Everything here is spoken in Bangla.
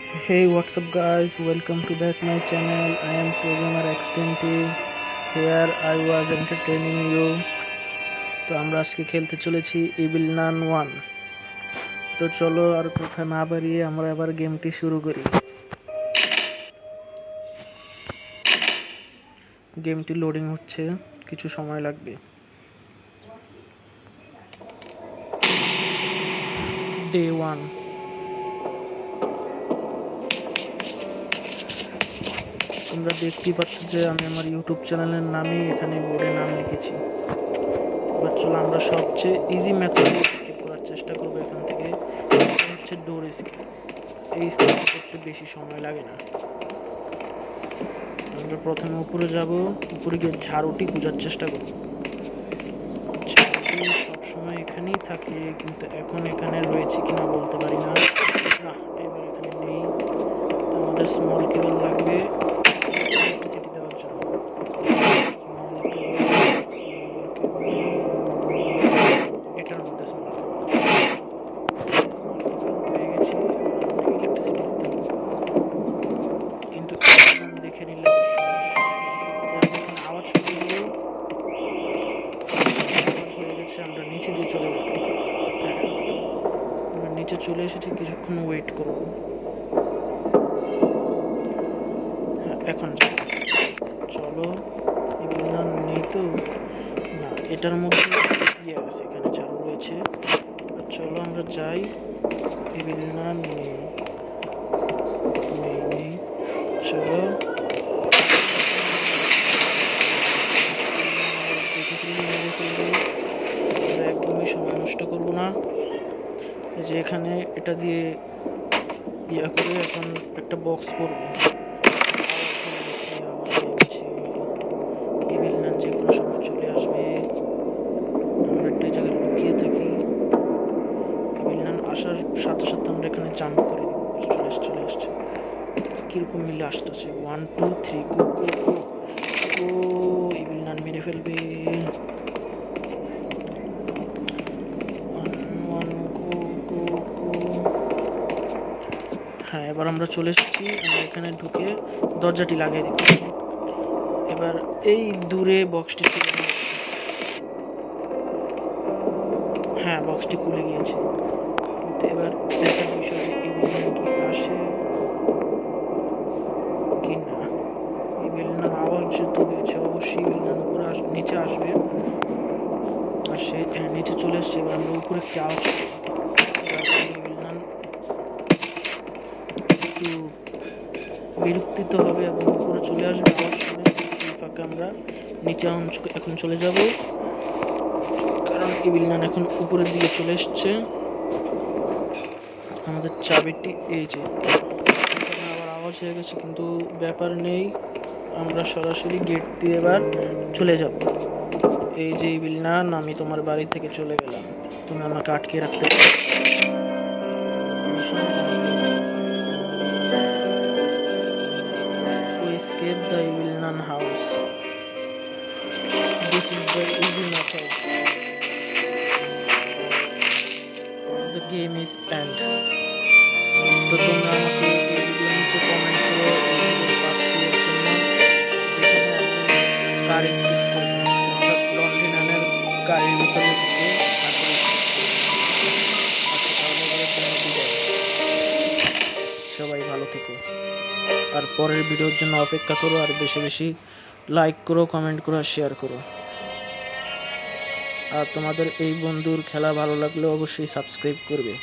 Hey, what's up, guys? Welcome to back my channel. I am Programmer X20. Here I was entertaining you. তো আমরা আজকে খেলতে চলেছি ইভিল নান 1। তো চলো আর কথা না বাড়িয়ে আমরা এবার গেমটি শুরু করি। গেমটি লোডিং হচ্ছে, কিছু সময় লাগবে। ডে 1। তোমরা দেখতেই পাচ্ছ যে আমি আমার ইউটিউব চ্যানেলের নামই এখানে বোর্ডে নাম লিখেছি। এবার চলো আমরা সবচেয়ে ইজি মেথড স্কিপ করার চেষ্টা করবো এখান থেকে। সেটা হচ্ছে ডোর স্কিপ। এই স্কিপ করতে বেশি সময় লাগে না। আমরা প্রথমে উপরে যাব, উপরে গিয়ে ঝাড়ুটি খোঁজার চেষ্টা করব। ঝাড়ুটি সবসময় এখানেই থাকে, কিন্তু এখন এখানে রয়েছে কিনা বলতে পারি না। না, এবার এখানে নেই। তো আমাদের স্মল কেবল লাগবে ইলেকট্রিসিটি দেওয়ার জন্য। এটার মধ্যে স্মল কেবল পেয়ে গেছি। ইলেকট্রিসিটি দিতে হবে, কিন্তু দেখে নিলে আওয়াজ শুনতে হলো। আওয়াজ হয়ে গেছে, আমরা নিচে দিয়ে চলে যাব। আমরা নিচে চলে এসেছি, কিছুক্ষণ ওয়েট করব। হ্যাঁ, এখন চলো। এগুলো নেই তো, না এটার মধ্যে ইয়ে আছে, এখানে চালু রয়েছে। চলো আমরা যাই। এগুলো না নেই, চলো দেখে ফেললে মেরে ফেলবে। আমরা একদমই সময় নষ্ট করবো না। যে এখানে এটা দিয়ে ইয়া করে এখন একটা বক্স করবো। যে কোনো সময় চলে আসবে। আমরা একটা জায়গায় লুকিয়ে থাকি। ইভিল আসার সাথে সাথে আমরা এখানে জাম্প করে দিব। চলে আসছে। কিরকম মিলে আসতেছে। 1 2 3 গো গো গো গো। ইভিল মেরে ফেলবে। হ্যাঁ, এবার আমরা চলে এসেছি। আমরা এখানে ঢুকে দরজাটি লাগিয়ে দিব। এবার এই দূরে বক্সটি ছিল। হ্যাঁ, বক্সটি খুলে গিয়েছে। কিন্তু এবার দেখার বিষয় যে ইভিল কি আসে কি না। ইভিল আওয়াজ যেহেতু হয়েছে, অবশ্যই ইভিল উপরে নিচে আসবে। আর সে নিচে চলে এসছে। এবার আমরা উপরে একটি আওয়াজ একটু বিরক্তিত হবে এবং উপরে চলে আসবে আওয়াজ শুনে। এই ফাঁকে আমরা নিচে এখন চলে যাব, কারণ ইভিল এখন উপরের দিকে চলে এসছে। আমাদের চাবিটি এই যে আবার আওয়াজ হয়ে গেছে, কিন্তু ব্যাপার নেই। আমরা সরাসরি গেট দিয়ে এবার চলে যাব। এই যে ইভিল আমি তোমার বাড়ি থেকে চলে গেলাম, তুমি আমাকে আটকে রাখতে পারো। Mission complete. We escape the Evil Nun house. This is the easy method. The game is end. তো তোমরা আমাকে এই ভিডিওর নিচে কমেন্ট করো পার্ট 2 এর জন্য, যেখানে আমি কার স্কিপ করব, অর্থাৎ লন্ড্রি নানের গাড়ির ভিতরে ঢুকে তারপরে স্কিপ করব। আচ্ছা, তাহলে এবারের জন্য বিদায়। সবাই ভালো থেকো, আর পরের ভিডিওর জন্য অপেক্ষা করো। আর বেশি বেশি লাইক করো, কমেন্ট করো, আর শেয়ার করো। আর তোমাদের এই বন্ধুর খেলা ভালো লাগলে অবশ্যই সাবস্ক্রাইব করবে।